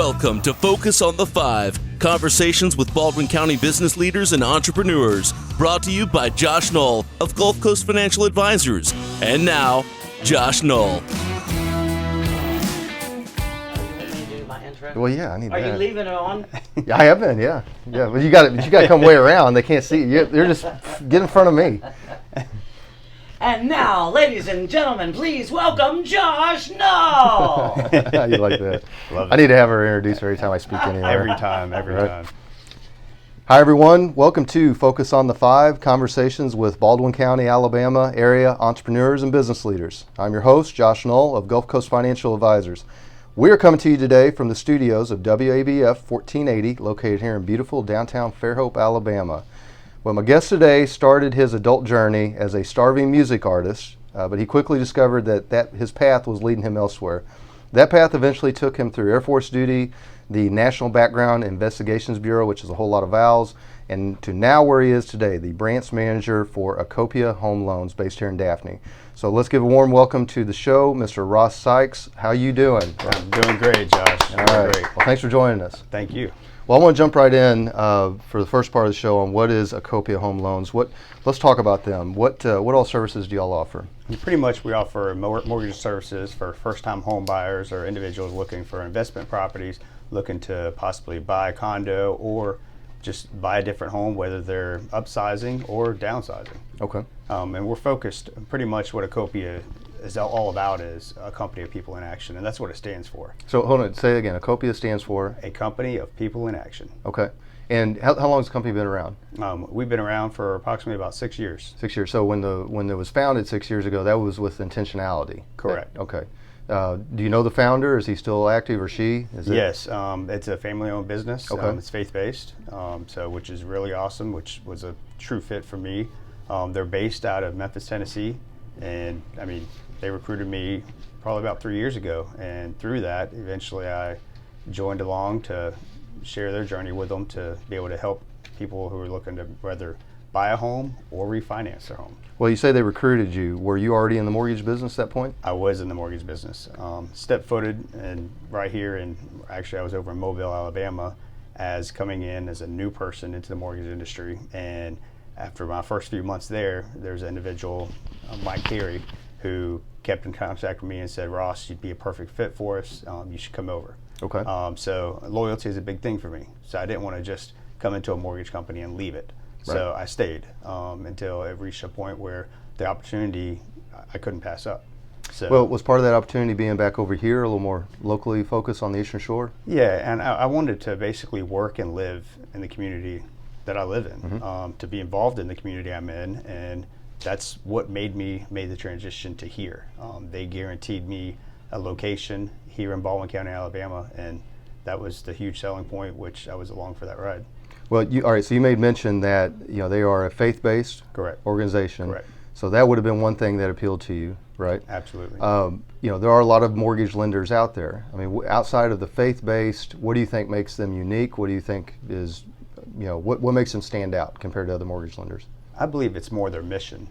Welcome to Focus on the Five, conversations with Baldwin County business leaders and entrepreneurs, brought to you by Josh Knoll of Gulf Coast Financial Advisors. And now, Josh Knoll. Well, yeah, I need that. Are you leaving it on? Yeah, I have been, yeah. But you got to come way around. They can't see you. They're just get in front of me. And now, ladies and gentlemen, please welcome Josh Knoll. You like that? Love it. I need to have her introduce her every time I speak anywhere. Every time. Hi, everyone. Welcome to Focus on the Five, conversations with Baldwin County, Alabama area entrepreneurs and business leaders. I'm your host, Josh Knoll of Gulf Coast Financial Advisors. We are coming to you today from the studios of WABF 1480, located here in beautiful downtown Fairhope, Alabama. Well, my guest today started his adult journey as a starving music artist, but he quickly discovered that his path was leading him elsewhere. That path eventually took him through Air Force duty, the National Background Investigations Bureau, which is a whole lot of vowels, and to now where he is today, the branch manager for Acopia Home Loans based here in Daphne. So let's give a warm welcome to the show, Mr. Ross Sykes. How you doing? I'm doing great, Josh. All right. Great. Well, thanks for joining us. Thank you. Well, I want to jump right in for the first part of the show on what is Acopia Home Loans. Let's talk about them. What all services do y'all offer? Pretty much we offer mortgage services for first-time home buyers or individuals looking for investment properties, looking to possibly buy a condo or just buy a different home, whether they're upsizing or downsizing. Okay. And we're focused, pretty much what Acopia is all about is a company of people in action, and that's what it stands for. So hold on, say it again. Acopia stands for? A company of people in action. Okay. And how long has the company been around? We've been around for approximately about 6 years. 6 years. So when it was founded 6 years ago, that was with intentionality. Correct. Okay. Do you know the founder? Is he still active, or she? Yes, it's a family-owned business. Okay. It's faith-based, which is really awesome, which was a true fit for me. They're based out of Memphis, Tennessee, and I mean, they recruited me probably about 3 years ago, and through that, eventually I joined along to share their journey with them to be able to help people who are looking to whether buy a home or refinance their home. Well, you say they recruited you. Were you already in the mortgage business at that point? I was in the mortgage business. Step-footed and right here, and actually I was over in Mobile, Alabama, as coming in as a new person into the mortgage industry. And after my first few months there's an individual, Mike Carey, who kept in contact with me and said, Ross, you'd be a perfect fit for us. You should come over. Okay. So loyalty is a big thing for me. So I didn't want to just come into a mortgage company and leave it. So I stayed until it reached a point where the opportunity I couldn't pass up. So, well, was part of that opportunity being back over here, a little more locally focused on the Eastern Shore? Yeah, and I wanted to basically work and live in the community that I live in, to be involved in the community I'm in, and that's what made the transition to here. They guaranteed me a location here in Baldwin County, Alabama, and that was the huge selling point, which I was along for that ride. Well, all right. So you made mention that they are a faith-based organization. Correct. So that would have been one thing that appealed to you, right? Absolutely. There are a lot of mortgage lenders out there. I mean, outside of the faith-based, what do you think makes them unique? What do you think is, what makes them stand out compared to other mortgage lenders? I believe it's more their mission.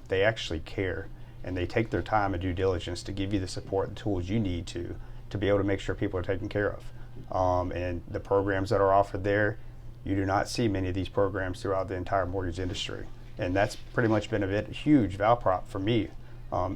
They actually care, and they take their time and due diligence to give you the support and tools you need to be able to make sure people are taken care of. And the programs that are offered there, you do not see many of these programs throughout the entire mortgage industry. And that's pretty much been a huge value prop for me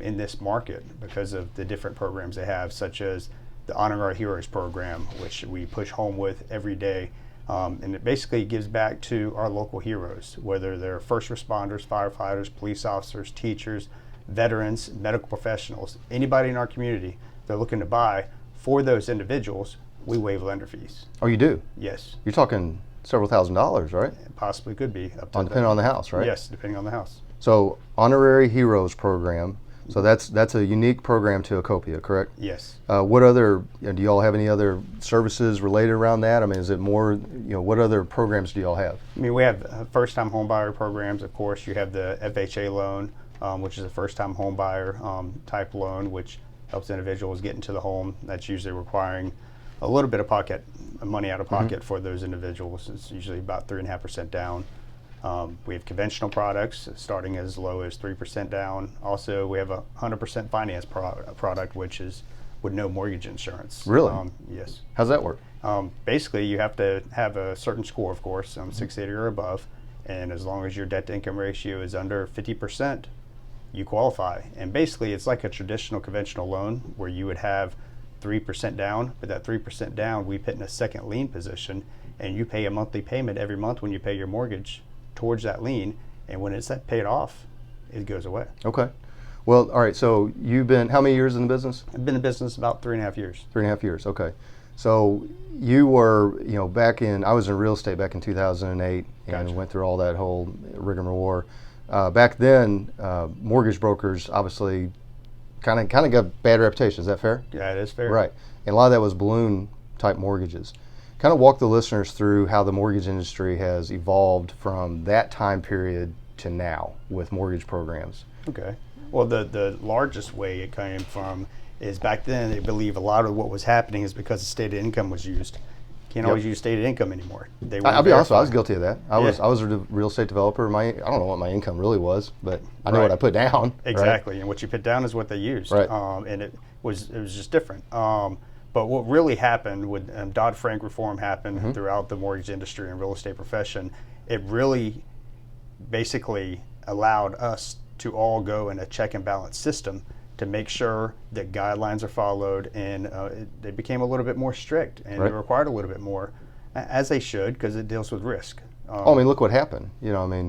in this market because of the different programs they have, such as the Honor Our Heroes program, which we push home with every day. And it basically gives back to our local heroes, whether they're first responders, firefighters, police officers, teachers, veterans, medical professionals, anybody in our community they're looking to buy. For those individuals, we waive lender fees. Oh, you do? Yes. You're talking several $1,000s, right? It possibly could be. Depending on the house, right? Yes, depending on the house. So, Honorary Heroes program. So that's a unique program to Acopia, correct? Yes. What other, do y'all have any other services related around that? I mean, is it more, what other programs do y'all have? I mean, we have first-time home buyer programs, of course. You have the FHA loan, which is a first-time home buyer type loan, which helps individuals get into the home. That's usually requiring a little bit of money out of pocket for those individuals. It's usually about 3.5% down. We have conventional products starting as low as 3% down. Also, we have a 100% finance product, which with no mortgage insurance. Really? Yes. How's that work? Basically, you have to have a certain score, of course, 680 or above, and as long as your debt-to-income ratio is under 50%, you qualify. And basically, it's like a traditional conventional loan where you would have 3% down, but that 3% down, we put in a second lien position, and you pay a monthly payment every month when you pay your mortgage towards that lien, and when it's paid off, it goes away. Okay. Well, all right, so you've been, how many years in the business? I've been in business about 3.5 years. 3.5 years, okay. So you were, I was in real estate back in 2008 and Gotcha. went through all that whole rigmarole. Back then, mortgage brokers obviously kind of got bad reputation. Is that fair? Yeah, it is fair. Right. And a lot of that was balloon type mortgages. Kind of walk the listeners through how the mortgage industry has evolved from that time period to now with mortgage programs. Okay. Well, the largest way it came from is back then they believe a lot of what was happening is because the stated income was used. Can't always use stated income anymore. I'll be honest, I was guilty of that. I Yeah. was a real estate developer. I don't know what my income really was, but I know Right. what I put down. Exactly, and what you put down is what they used. Right. And it was just different. But what really happened when Dodd-Frank reform happened throughout the mortgage industry and real estate profession, it really basically allowed us to all go in a check and balance system to make sure that guidelines are followed, and they became a little bit more strict, and Right. they required a little bit more, as they should, because it deals with risk. Look what happened.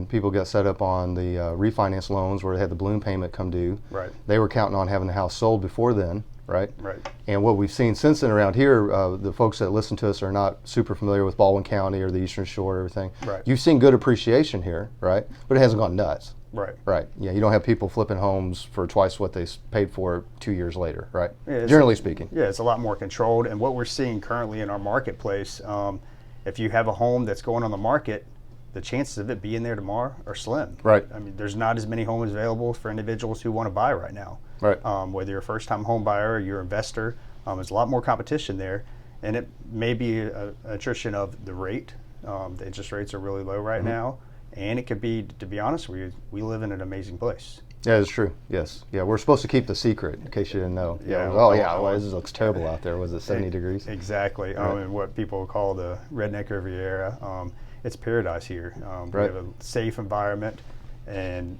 People got set up on the refinance loans where they had the balloon payment come due. Right. They were counting on having the house sold before then, right? Right. And what we've seen since then around here, the folks that listen to us are not super familiar with Baldwin County or the Eastern Shore or everything. Right. You've seen good appreciation here, right? But it hasn't gone nuts. Right. Right. Yeah, you don't have people flipping homes for twice what they paid for 2 years later, right? Yeah, Generally speaking. Yeah, it's a lot more controlled. And what we're seeing currently in our marketplace, if you have a home that's going on the market, the chances of it being there tomorrow are slim. Right. I mean, there's not as many homes available for individuals who want to buy right now. Right. Whether you're a first-time home buyer or you're an investor, there's a lot more competition there. And it may be an attrition of the rate. The interest rates are really low right now. And it could be, to be honest with you, we live in an amazing place. Yeah, it's true. Yes. Yeah, we're supposed to keep the secret, in case you didn't know. Yeah. Well, this looks terrible out there. Was it 70 degrees? Exactly. Right. And what people call the redneck Riviera, it's paradise here. We Right. have a safe environment, and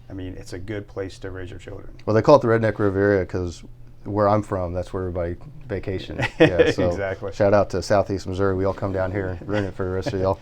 I mean, it's a good place to raise your children. Well, they call it the Redneck Riviera because where I'm from, that's where everybody vacation. Yeah, so Exactly. Shout out to Southeast Missouri. We all come down here and ruin it for the rest of y'all.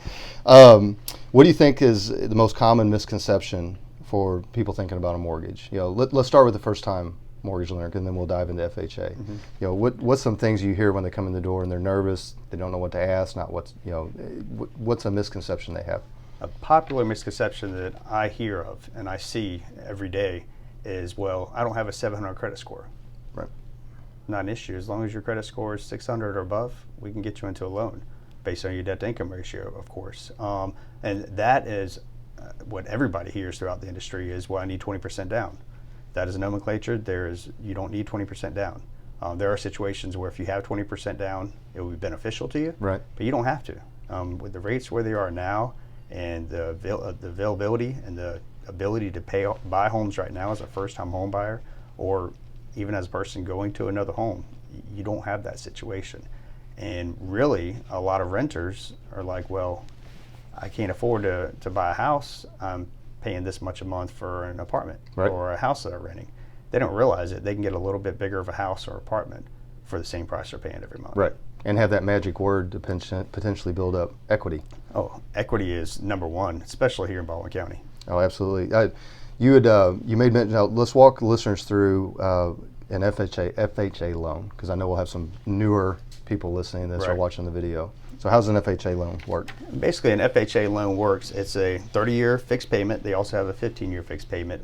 What do you think is the most common misconception for people thinking about a mortgage? Let's start with the first-time mortgage lender, and then we'll dive into FHA. What's some things you hear when they come in the door and they're nervous, they don't know what to ask, what's a misconception they have? A popular misconception that I hear of and I see every day is, well, I don't have a 700 credit score. Right. Not an issue. As long as your credit score is 600 or above, we can get you into a loan based on your debt-to-income ratio, of course. And that is what everybody hears throughout the industry is, well, I need 20% down. That is a nomenclature. You don't need 20% down. There are situations where if you have 20% down, it will be beneficial to you, Right. but you don't have to. With the rates where they are now and the availability and the ability to buy homes right now as a first-time home buyer, or even as a person going to another home, you don't have that situation. And really, a lot of renters are like, well, I can't afford to buy a house. I'm paying this much a month for an apartment Right. or a house that I'm renting. They don't realize it. They can get a little bit bigger of a house or apartment for the same price they're paying every month. Right. And have that magic word to potentially build up equity. Oh, equity is number one, especially here in Baldwin County. Oh, absolutely. You made mention. Now, let's walk listeners through an FHA loan, because I know we'll have some newer people listening to this or Right. watching the video. So how's an FHA loan work? Basically, an FHA loan works. It's a 30-year fixed payment. They also have a 15-year fixed payment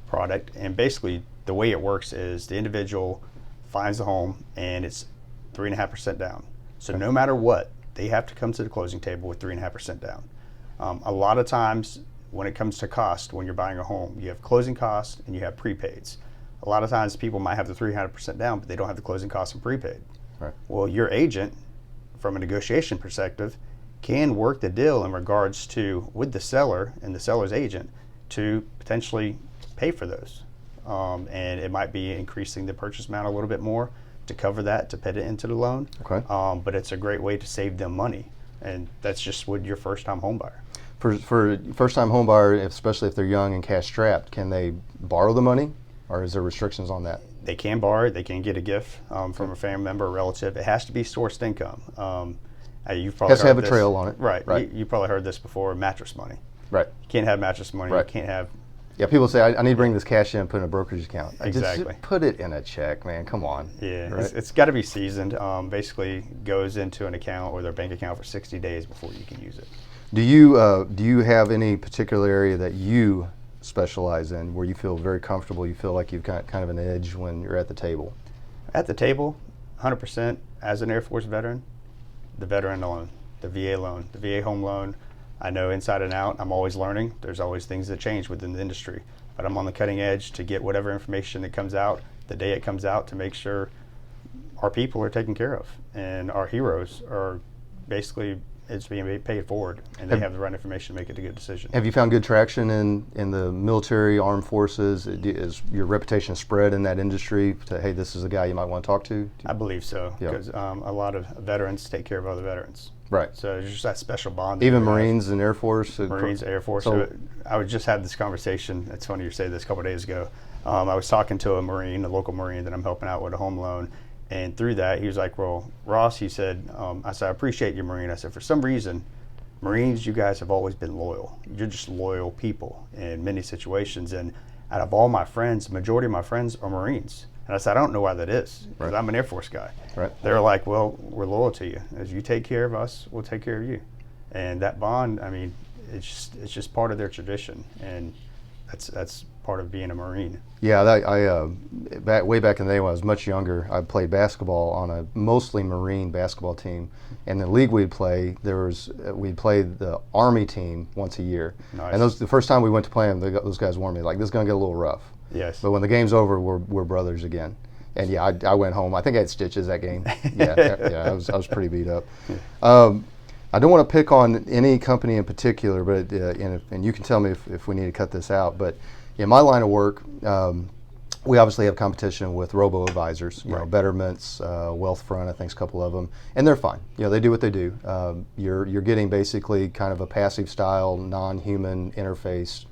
product. And basically, the way it works is the individual finds the home, and it's 3.5% down. So no matter what, they have to come to the closing table with 3.5% down. A lot of times, when it comes to cost, when you're buying a home, you have closing costs and you have prepaids. A lot of times, people might have the 300% down, but they don't have the closing costs and prepaid. Right. Well, your agent, from a negotiation perspective, can work the deal in regards to with the seller and the seller's agent to potentially pay for those. And it might be increasing the purchase amount a little bit more, to cover that, to put it into the loan. Okay. But it's a great way to save them money, and that's just with your first-time home buyer. For first-time home buyer, especially if they're young and cash strapped, can they borrow the money, or is there restrictions on that? They can borrow it. They can get a gift from a family member or relative. It has to be sourced income. You've probably Has to heard have a this. trail on it. Right. You probably heard this before. Mattress money. Right. You can't have mattress money. Right. You can't have. Yeah, people say, I need to bring this cash in and put it in a brokerage account. Exactly. Just put it in a check, man. Come on. Yeah, Right? it's got to be seasoned. Basically, goes into an account or their bank account for 60 days before you can use it. Do you have any particular area that you specialize in where you feel very comfortable, you feel like you've got kind of an edge when you're at the table? At the table, 100% as an Air Force veteran, the veteran loan, the VA loan, the VA home loan. I know inside and out. I'm always learning. There's always things that change within the industry. But I'm on the cutting edge to get whatever information that comes out the day it comes out to make sure our people are taken care of and our heroes are basically it's being paid forward and they have the right information to make it a good decision. Have you found good traction in the military, armed forces? Is your reputation spread in that industry to, hey, this is a guy you might want to talk to? I believe so, Yeah. because a lot of veterans take care of other veterans. Right. So there's just that special bond. that Even you have. Marines and Air Force? Marines, Air Force. So- So I was just had this conversation. It's funny you say this a couple of days ago. I was talking to a Marine, a local Marine that I'm helping out with a home loan. And through that, he was like, well, Ross, he said, I said, I appreciate you, Marine. I said, for some reason, Marines, you guys have always been loyal. You're just loyal people in many situations. And out of all my friends, the majority of my friends are Marines. And I said, I don't know why that is, because Right. I'm an Air Force guy. Right. They're like, well, we're loyal to you. As you take care of us, we'll take care of you. And that bond, I mean, it's just part of their tradition. And that's part of being a Marine. Yeah, way back in the day when I was much younger, I played basketball on a mostly Marine basketball team. And the league we'd play, we'd play the Army team once a year. Nice. And the first time we went to play them, those guys warned me, like, this is going to get a little rough. Yes. But when the game's over, we're brothers again. And yeah, I went home. I think I had stitches that game. Yeah, I was pretty beat up. I don't want to pick on any company in particular, but and you can tell me if we need to cut this out. But in my line of work, we obviously have competition with robo-advisors, you know, Right. Betterments, Wealthfront, I think is a couple of them, and they're fine. You know, they do what they do. You're getting basically kind of a passive style, non-human interface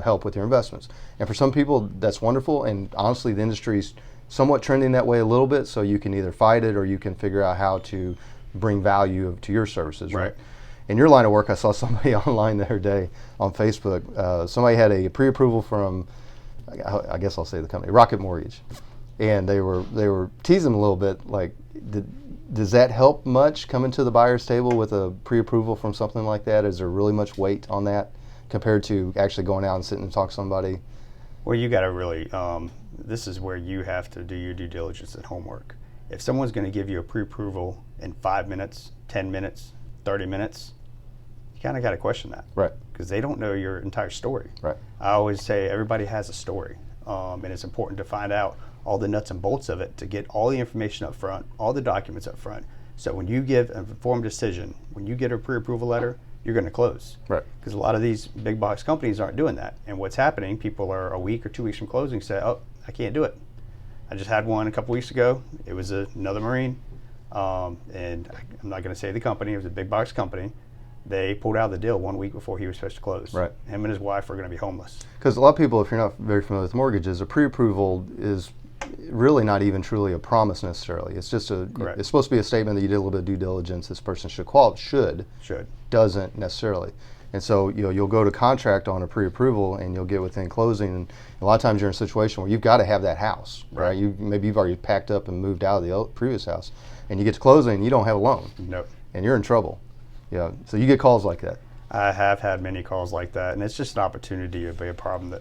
help with your investments. And for some people, that's wonderful. And honestly, the industry's somewhat trending that way a little bit. So you can either fight it or you can figure out how to bring value to your services. Right. In your line of work, I saw somebody online the other day on Facebook. Somebody had a pre-approval from, I guess I'll say the company, Rocket Mortgage, and they were teasing a little bit. Like, does that help much coming to the buyer's table with a pre-approval from something like that? Is there really much weight on that compared to actually going out and sitting and talk to somebody? Well, you got to really, this is where you have to do your due diligence and homework. If someone's going to give you a pre-approval in 5 minutes, 10 minutes, 30 minutes, you kind of got to question that. Right. Because they don't know your entire story. Right. I always say everybody has a story, and it's important to find out all the nuts and bolts of it, to get all the information up front, all the documents up front. So when you give an informed decision, when you get a pre-approval letter, you're going to close. Right. Because a lot of these big box companies aren't doing that. And what's happening, people are a week or 2 weeks from closing say, oh, I can't do it. I just had one a couple weeks ago. It was another Marine, and I'm not going to say the company. It was a big box company. They pulled out of the deal 1 week before he was supposed to close. Right. Him and his wife are going to be homeless. Because a lot of people, if you're not very familiar with mortgages, a pre-approval is really not even truly a promise necessarily. It's just Correct. It's supposed to be a statement that you did a little bit of due diligence. This person should Should. doesn't necessarily. And so you'll go to contract on a pre-approval and you'll get within closing. And a lot of times you're in a situation where you've got to have that house, right? Maybe you've already packed up and moved out of the previous house, and you get to closing and you don't have a loan, Nope. and you're in trouble. Yeah. So you get calls like that. I have had many calls like that, and it's just an opportunity to be a problem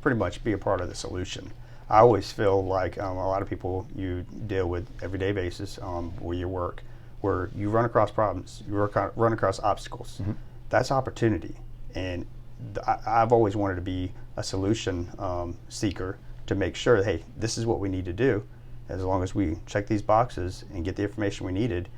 pretty much be a part of the solution. I always feel like a lot of people you deal with everyday basis where you work, where you run across problems, you run across obstacles. Mm-hmm. That's opportunity, and I've always wanted to be a solution seeker to make sure that, hey, this is what we need to do. As long as we check these boxes and get the information we needed,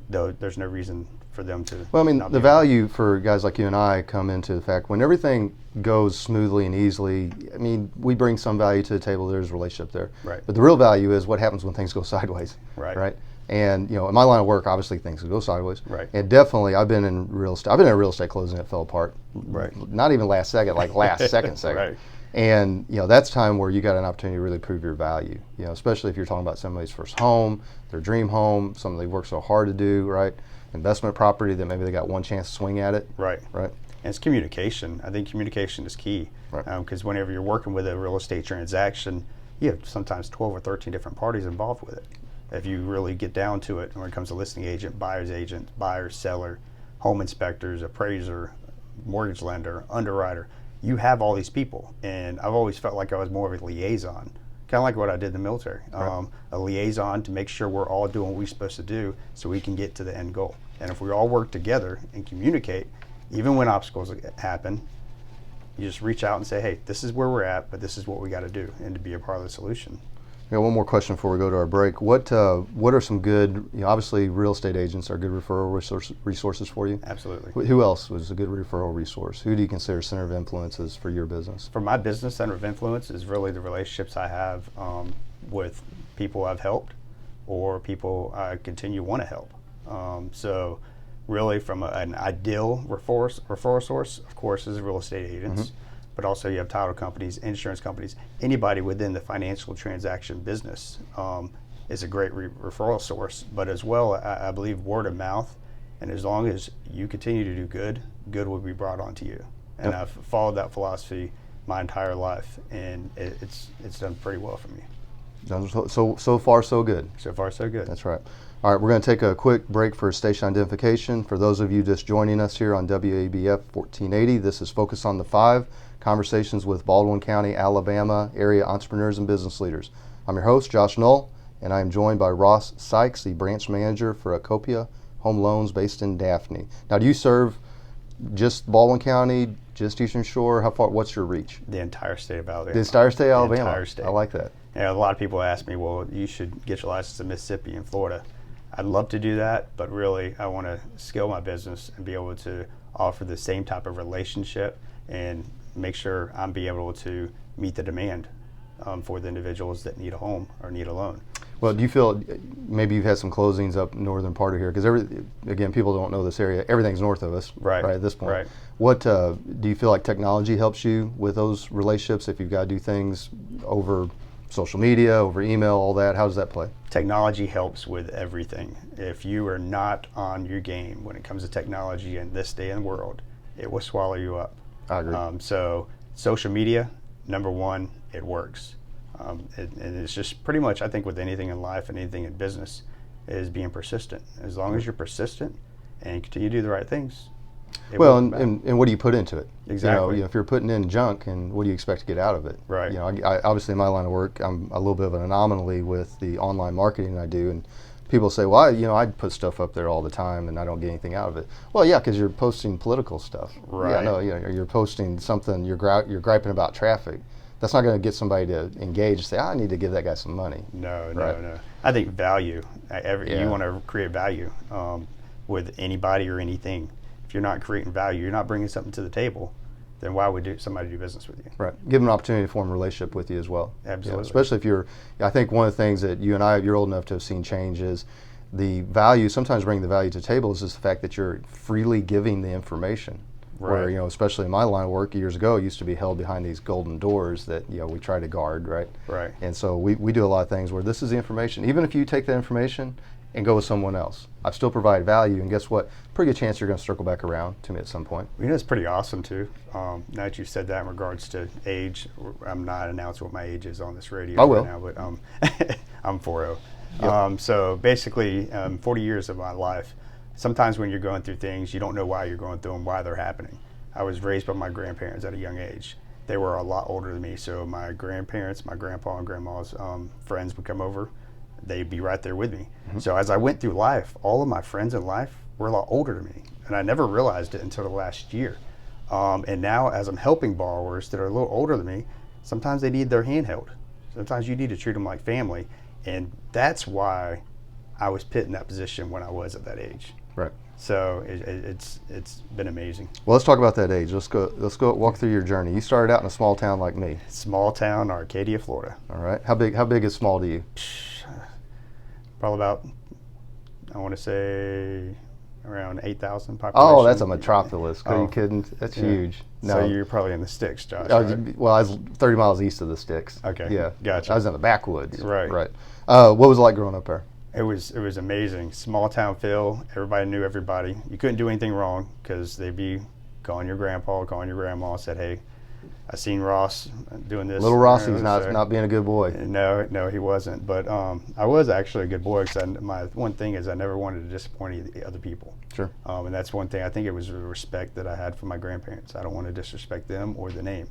though there's no reason for them to. Well, I mean, not the be value for guys like you and I come into the fact when everything goes smoothly and easily. I mean, we bring some value to the table. There's a relationship there. Right. But the real value is what happens when things go sideways. Right. Right. And in my line of work, obviously things can go sideways. Right. And definitely, I've been in real estate. I've been in a real estate closing that fell apart. Right. Not even last second, like last second. Right. And that's time where you got an opportunity to really prove your value. Especially if you're talking about somebody's first home, their dream home, something they worked so hard to do. Right. Investment property that maybe they got one chance to swing at it. Right. Right. And it's communication. I think communication is key. Right. Because whenever you're working with a real estate transaction, you have sometimes 12 or 13 different parties involved with it. If you really get down to it, when it comes to listing agent, buyer, seller, home inspectors, appraiser, mortgage lender, underwriter, you have all these people. And I've always felt like I was more of a liaison, kind of like what I did in the military. Right. A liaison to make sure we're all doing what we're supposed to do so we can get to the end goal. And if we all work together and communicate, even when obstacles happen, you just reach out and say, hey, this is where we're at, but this is what we got to do, and to be a part of the solution. One more question before we go to our break. What are some good, obviously real estate agents are good referral resources for you? Absolutely. Who else was a good referral resource? Who do you consider center of influences for your business? For my business, center of influence is really the relationships I have with people I've helped or people I continue want to help. So really from an ideal referral source, of course, is real estate agents. Mm-hmm. But also you have title companies, insurance companies, anybody within the financial transaction business is a great referral source. But as well, I believe word of mouth, and as long as you continue to do good, good will be brought onto you. And I've followed that philosophy my entire life, and it's done pretty well for me. So far, so good. So far, so good. That's right. All right, we're going to take a quick break for station identification. For those of you just joining us here on WABF 1480, this is Focus on the Five, conversations with Baldwin County, Alabama area entrepreneurs and business leaders. I'm your host, Josh Knoll, and I am joined by Ross Sykes, the branch manager for Acopia Home Loans based in Daphne. Now, do you serve just Baldwin County, just Eastern Shore? How far? What's your reach? The entire state of Alabama. The entire state of Alabama. The entire state. I like that. A lot of people ask me, well, you should get your license in Mississippi and Florida. I'd love to do that, but really I want to scale my business and be able to offer the same type of relationship and make sure I'm be able to meet the demand for the individuals that need a home or need a loan. Well, do you feel maybe you've had some closings up northern part of here? Because again, people don't know this area. Everything's north of us, right at this point. Right. What do you feel like technology helps you with those relationships? If you've got to do things over social media, over email, all that, how does that play? Technology helps with everything. If you are not on your game when it comes to technology in this day and world, it will swallow you up. I agree. So social media, number one, it works. And it's just pretty much, I think, with anything in life and anything in business, is being persistent. As long as you're persistent and continue to do the right things. Well, and what do you put into it? Exactly. If you're putting in junk, and what do you expect to get out of it? Right. I obviously in my line of work, I'm a little bit of an anomaly with the online marketing I do, and people say, well, I put stuff up there all the time and I don't get anything out of it. Well, yeah, because you're posting political stuff. Right. Yeah, no, you're posting something, you're griping about traffic. That's not going to get somebody to engage and say, I need to give that guy some money. No. I think value. You want to create value with anybody or anything. If you're not creating value, you're not bringing something to the table, then why would somebody do business with you? Right. Give them an opportunity to form a relationship with you as well. Absolutely. Especially if I think one of the things that you're old enough to have seen change is the value, sometimes bringing the value to the table is just the fact that you're freely giving the information. Right. Where, especially in my line of work years ago, it used to be held behind these golden doors that, we try to guard, right? Right. And so we do a lot of things where this is the information. Even if you take that information and go with someone else, I've still provided value, and guess what? Pretty good chance you're going to circle back around to me at some point. It's pretty awesome too. Now that you said that in regards to age, I'm not announcing what my age is on this radio I will. right now, but I'm 40. Yep. So basically, 40 years of my life, sometimes when you're going through things, you don't know why you're going through them, why they're happening. I was raised by my grandparents at a young age. They were a lot older than me, so my grandparents, my grandpa and grandma's friends would come over. They'd be right there with me. Mm-hmm. So as I went through life, all of my friends in life were a lot older than me, and I never realized it until the last year. And now as I'm helping borrowers that are a little older than me, sometimes they need their hand held. Sometimes you need to treat them like family, and that's why I was put in that position when I was at that age. Right. So it's been amazing. Well, let's talk about that age. Let's go walk through your journey. You started out in a small town like me. Small town, Arcadia, Florida. All right. How big is small to you? Probably about, I want to say, around 8,000 population. Oh, that's a metropolis. Are you kidding? That's huge. No. So you're probably in the sticks, Josh. Right? Well, I was 30 miles east of the sticks. Okay. Yeah. Gotcha. I was in the backwoods. Right. Right. What was it like growing up there? It was amazing. Small town feel. Everybody knew everybody. You couldn't do anything wrong because they'd be calling your grandpa, calling your grandma, said, "Hey, I seen Ross doing this." Little Rossi's not being a good boy. No, he wasn't. But I was actually a good boy because my one thing is I never wanted to disappoint other people. Sure. And that's one thing. I think it was the respect that I had for my grandparents. I don't want to disrespect them or the name.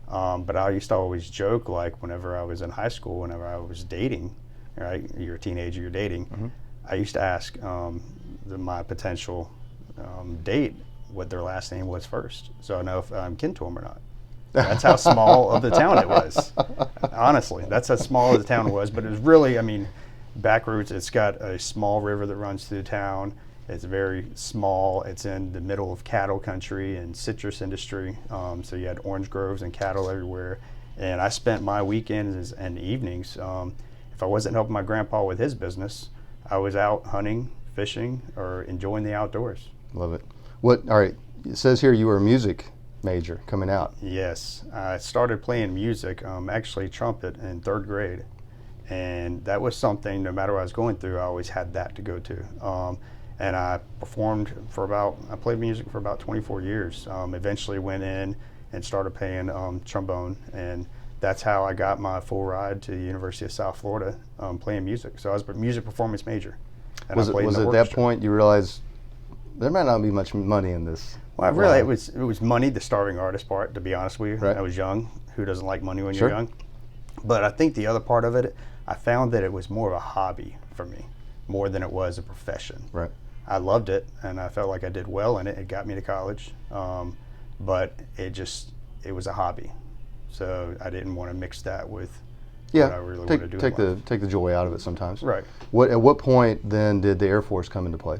But I used to always joke, like whenever I was in high school, whenever I was dating, right? You're a teenager, you're dating. Mm-hmm. I used to ask my potential date what their last name was first, so I know if I'm kin to them or not. That's how small of the town it was. Honestly, that's how small the town was. But it was really, I mean, backroots. It's got a small river that runs through the town. It's very small. It's in the middle of cattle country and citrus industry. So you had orange groves and cattle everywhere. And I spent my weekends and evenings. If I wasn't helping my grandpa with his business, I was out hunting, fishing, or enjoying the outdoors. Love it. All right, it says here you were a music major coming out. Yes, I started playing music, actually trumpet in 3rd grade. And that was something, no matter what I was going through, I always had that to go to. And I I played music for about 24 years. Eventually went in and started playing trombone. And that's how I got my full ride to the University of South Florida playing music. So I was a music performance major. And Was it at that point you realized there might not be much money in this? Well, really, it was money, the starving artist part, to be honest with you. Right. I was young. Who doesn't like money when Sure. you're young? But I think the other part of it, I found that it was more of a hobby for me, more than it was a profession. Right. I loved it, and I felt like I did well in it. It got me to college, but it was a hobby. So I didn't want to mix that with what I really want to do. Take the joy out of it sometimes. Right. At what point then did the Air Force come into play?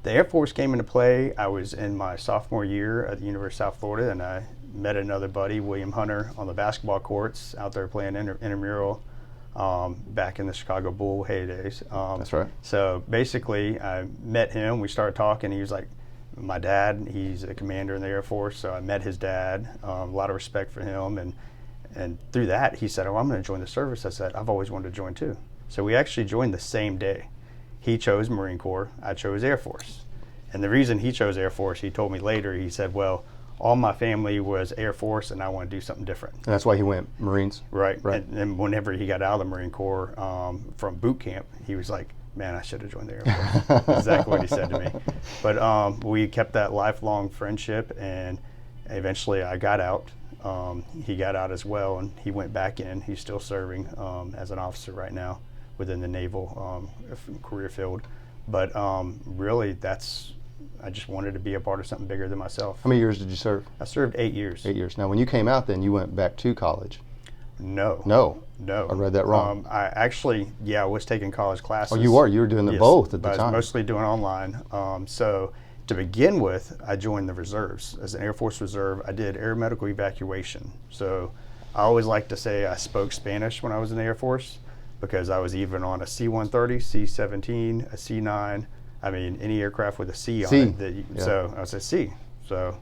The Air Force came into play. I was in my sophomore year at the University of South Florida, and I met another buddy, William Hunter, on the basketball courts out there playing intramural back in the Chicago Bull heydays. That's right. So basically, I met him. We started talking. He was like, my dad, he's a commander in the Air Force, so I met his dad. A lot of respect for him. And through that, he said, "Oh, I'm going to join the service." I said, "I've always wanted to join too." So we actually joined the same day. He chose Marine Corps, I chose Air Force. And the reason he chose Air Force, he told me later, he said, well, all my family was Air Force and I want to do something different. And that's why he went Marines? Right. And whenever he got out of the Marine Corps from boot camp, he was like, man, I should have joined the Air Force. Exactly what he said to me. But we kept that lifelong friendship, and eventually I got out. He got out as well, and he went back in. He's still serving as an officer right now within the naval career field. But really, I just wanted to be a part of something bigger than myself. How many years did you serve? I served 8 years. 8 years. Now, when you came out, then you went back to college. No. I read that wrong. I was taking college classes. Oh, you were? You were doing both at the time. I was mostly doing online. So to begin with, I joined the reserves. As an Air Force Reserve, I did air medical evacuation. So I always like to say I spoke Spanish when I was in the Air Force, because I was even on a C-130, C-17, a C-9. I mean, any aircraft with a C on it. So I was a C. So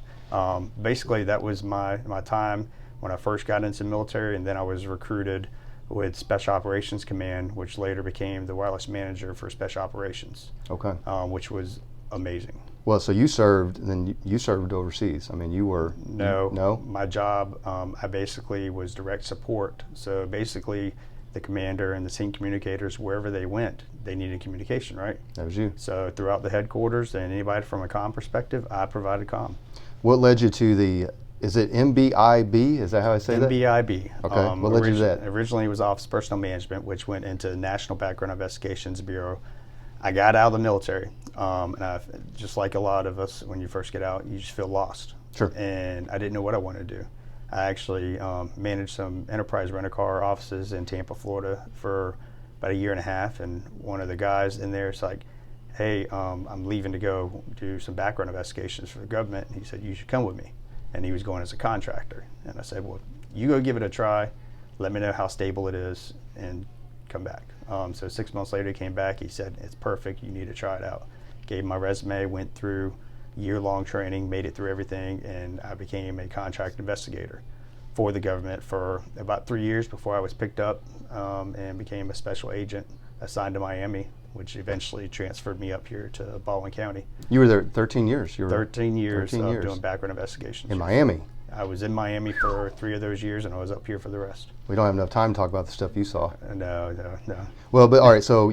basically, that was my time when I first got into the military, and then I was recruited with Special Operations Command, which later became the wireless manager for Special Operations. Okay. Which was amazing. Well, so you served, and then you served overseas. I mean, you were... No. My job, I basically was direct support. So basically, the commander and the team communicators, wherever they went, they needed communication, right? That was you. So throughout the headquarters and anybody from a comm perspective, I provided comm. What led you to is it MBIB? Is that how I say that? MBIB. Okay. What led you to that? Originally, it was Office of Personnel Management, which went into National Background Investigations Bureau. I got out of the military, and just like a lot of us, when you first get out, you just feel lost. Sure. And I didn't know what I wanted to do. I actually managed some enterprise rent-a-car offices in Tampa, Florida for about a year and a half, and one of the guys in there is like, hey, I'm leaving to go do some background investigations for the government. And he said, you should come with me. And he was going as a contractor. And I said, well, you go give it a try. Let me know how stable it is and come back. So 6 months later, he came back. He said, it's perfect. You need to try it out. Gave him my resume, went through year-long training, made it through everything, and I became a contract investigator for the government for about 3 years before I was picked up and became a special agent assigned to Miami, which eventually transferred me up here to Baldwin County. You were there 13 years. 13 years 13 years doing background investigations. In Miami. I was in Miami for 3 of those years, and I was up here for the rest. We don't have enough time to talk about the stuff you saw. No. Well, but all right, so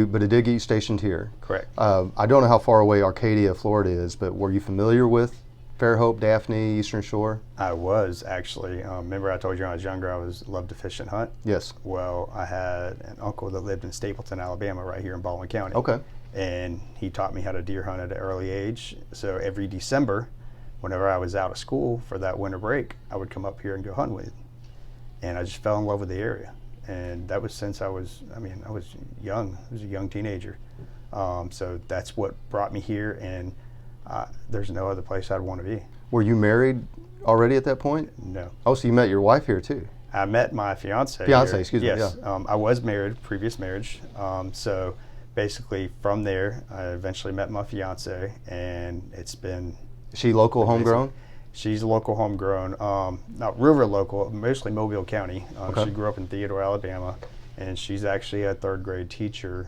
but it did get you stationed here. Correct. I don't know how far away Arcadia, Florida is, but were you familiar with Fairhope, Daphne, Eastern Shore? I was actually. Remember I told you when I was younger I loved to fish and hunt? Yes. Well, I had an uncle that lived in Stapleton, Alabama, right here in Baldwin County. Okay. And he taught me how to deer hunt at an early age. So every December, whenever I was out of school for that winter break, I would come up here and go hunting with him. And I just fell in love with the area. And that was since I was young. I was a young teenager. So that's what brought me here, and there's no other place I'd want to be. Were you married already at that point? No. Oh, so you met your wife here too? I met my fiance. Excuse me. Yes. Yeah. I was married, previous marriage. So basically from there, I eventually met my fiance, and it's been... Is she local, amazing. homegrown? She's local, homegrown. Not real local, mostly Mobile County. Okay. She grew up in Theodore, Alabama, and she's actually a third grade teacher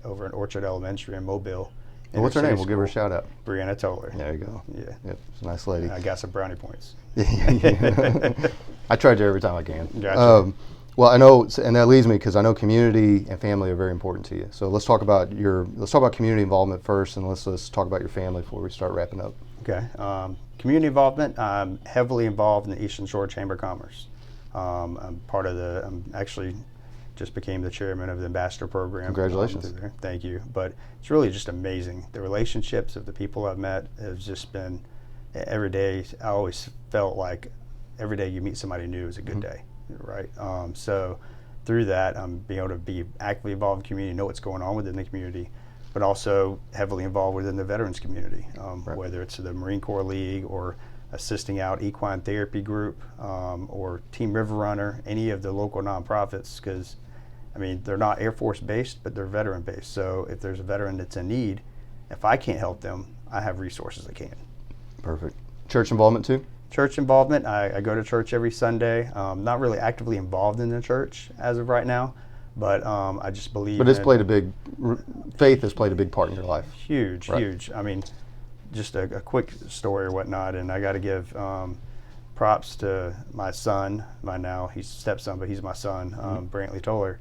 over in Orchard Elementary in Mobile. Well, what's her name? We'll give her a shout out. Brianna Toller. There you go. Yeah. Yep, she's a nice lady. I got some brownie points. I try to every time I can. Gotcha. Well, I know, and that leads me because I know community and family are very important to you. So let's talk about community involvement first, and let's talk about your family before we start wrapping up. Okay. Community involvement. I'm heavily involved in the Eastern Shore Chamber of Commerce. I'm actually just became the chairman of the ambassador program. Congratulations. Thank you. But it's really just amazing. The relationships of the people I've met have just been every day. I always felt like every day you meet somebody new is a good day, right? So through that, I'm being able to be actively involved in the community, know what's going on within the community, but also heavily involved within the veterans community, whether it's the Marine Corps League or assisting out equine therapy group or Team River Runner, any of the local nonprofits, because I mean, they're not Air Force based, but they're veteran based. So if there's a veteran that's in need, if I can't help them, I have resources that can. Perfect. Church involvement too? Church involvement, I go to church every Sunday. Not really actively involved in the church as of right now, but I just believe But faith has played a big part in your life. Huge. I mean, just a quick story or whatnot, and I got to give props to my son, he's stepson, but he's my son, Brantley Toller.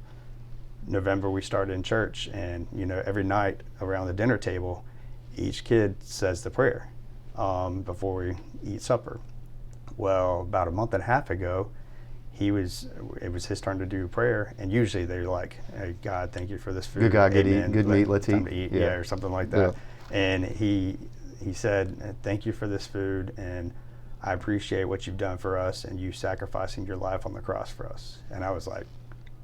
November we started in church, and every night around the dinner table, each kid says the prayer before we eat supper. Well, about a month and a half ago, it was his turn to do prayer, and usually they're like, "Hey, God, thank you for this food. Good God, Amen. good meat, let's time eat." to eat," or something like that. Yeah. And he said, "Thank you for this food, and I appreciate what you've done for us, and you sacrificing your life on the cross for us." And I was like,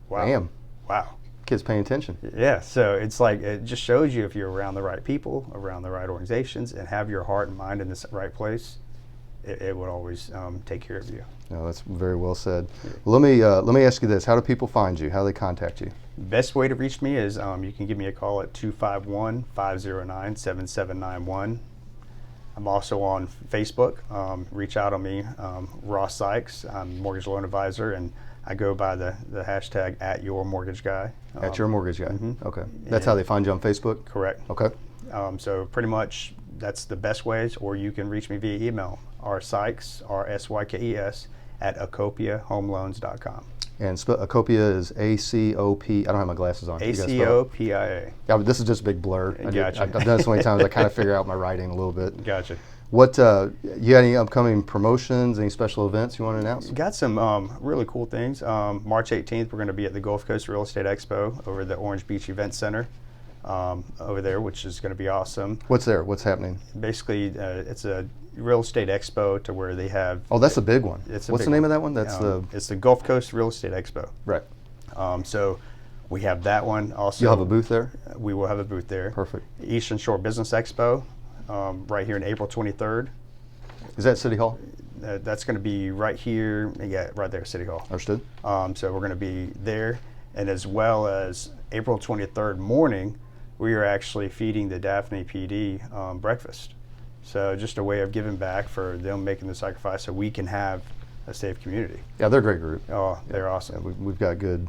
"Wow, Damn. wow." Kids paying attention. Yeah, so it's like it just shows you if you're around the right people, around the right organizations, and have your heart and mind in the right place, it would always take care of you. No, that's very well said. Well, let me ask you this: how do people find you? How do they contact you? Best way to reach me is you can give me a call at 251-509-7791. I'm also on Facebook. Reach out on me, Ross Sykes. I'm mortgage loan advisor, and I go by the hashtag @YourMortgageGuy. @YourMortgageGuy. Mm-hmm. Okay, that's how they find you on Facebook. Correct. Okay. So pretty much that's the best ways, or you can reach me via email, rsykes, RSYKES, @AcopiaHomeLoans.com. And Acopia is ACOP. I don't have my glasses on. ACOPIA. Yeah, but this is just a big blur. Gotcha. I've done it so many times. I kind of figure out my writing a little bit. Gotcha. What you got any upcoming promotions? Any special events you want to announce? Got some really cool things. March 18th, we're going to be at the Gulf Coast Real Estate Expo over at the Orange Beach Event Center over there, which is going to be awesome. What's there? What's happening? Basically, it's a real estate expo to where they have. Oh, that's a big one. What's the name of that one? It's the Gulf Coast Real Estate Expo. Right. So We have that one also. You'll have a booth there? We will have a booth there. Perfect. Eastern Shore Business Expo, right here on April 23rd. Is that City Hall? That's going to be right here, yeah, right there, City Hall. Understood. So we're going to be there, and as well as April 23rd morning, we are actually feeding the Daphne PD breakfast. So just a way of giving back for them making the sacrifice so we can have a safe community. Yeah, they're a great group. Oh, they're awesome. Yeah, we've got good.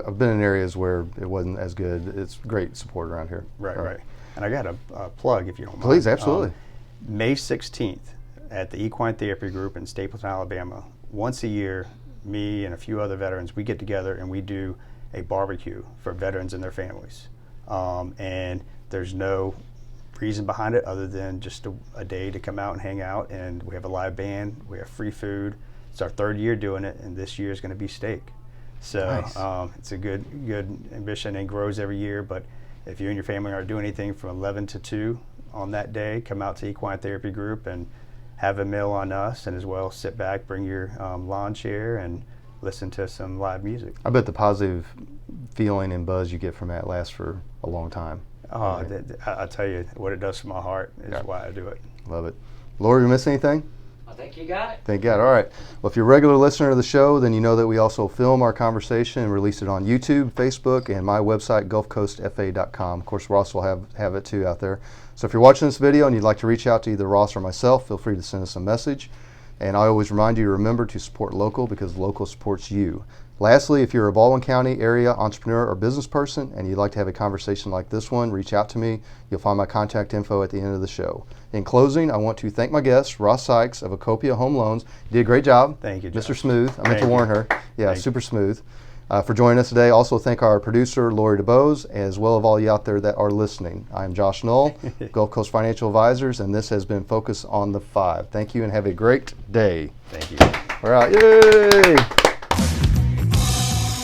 I've been in areas where it wasn't as good. It's great support around here. Right. And I got a plug, if you don't mind. Please, absolutely. May 16th at the Equine Therapy Group in Stapleton, Alabama. Once a year, me and a few other veterans, we get together and we do a barbecue for veterans and their families. And there's no reason behind it other than just a day to come out and hang out. And we have a live band. We have free food. It's our 3rd year doing it, and this year is going to be steak. So Nice. it's a good ambition and grows every year. But if you and your family are doing anything from 11 to 2 on that day, come out to Equine Therapy Group and have a meal on us, and as well sit back, bring your lawn chair, and listen to some live music. I bet the positive feeling and buzz you get from that lasts for a long time. Oh, I tell you, what it does for my heart is why I do it. Love it. Lori, we miss anything? I think you got it. Thank God. All right. Well, if you're a regular listener to the show, then you know that we also film our conversation and release it on YouTube, Facebook, and my website, gulfcoastfa.com. Of course, Ross will have it too out there. So if you're watching this video and you'd like to reach out to either Ross or myself, feel free to send us a message. And I always remind you to remember to support local, because local supports you. Lastly, if you're a Baldwin County area entrepreneur or business person and you'd like to have a conversation like this one, reach out to me. You'll find my contact info at the end of the show. In closing, I want to thank my guest, Ross Sykes of Acopia Home Loans. You did a great job. Thank you, Mr. Josh. Smooth. I meant to warn her. Yeah, Thank you. super smooth. For joining us today. Also thank our producer, Lori DeBose, as well as all you out there that are listening. I'm Josh Knoll, Gulf Coast Financial Advisors, and this has been Focus on the 5. Thank you and have a great day. Thank you. We're out. Yay!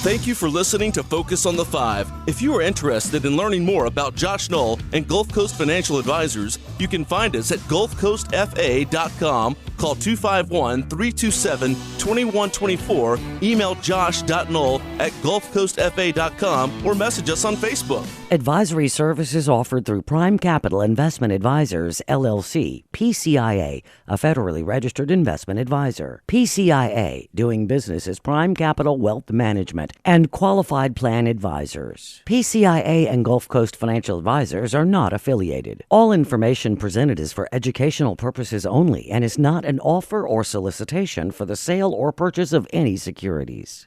Thank you for listening to Focus on the 5. If you are interested in learning more about Josh Knoll and Gulf Coast Financial Advisors, you can find us at gulfcoastfa.com, call 251-327-2124, email josh.knoll@gulfcoastfa.com, or message us on Facebook. Advisory services offered through Prime Capital Investment Advisors, LLC, PCIA, a federally registered investment advisor. PCIA, doing business as Prime Capital Wealth Management and Qualified Plan Advisors. PCIA and Gulf Coast Financial Advisors are not affiliated. All information presented is for educational purposes only and is not an offer or solicitation for the sale or purchase of any securities.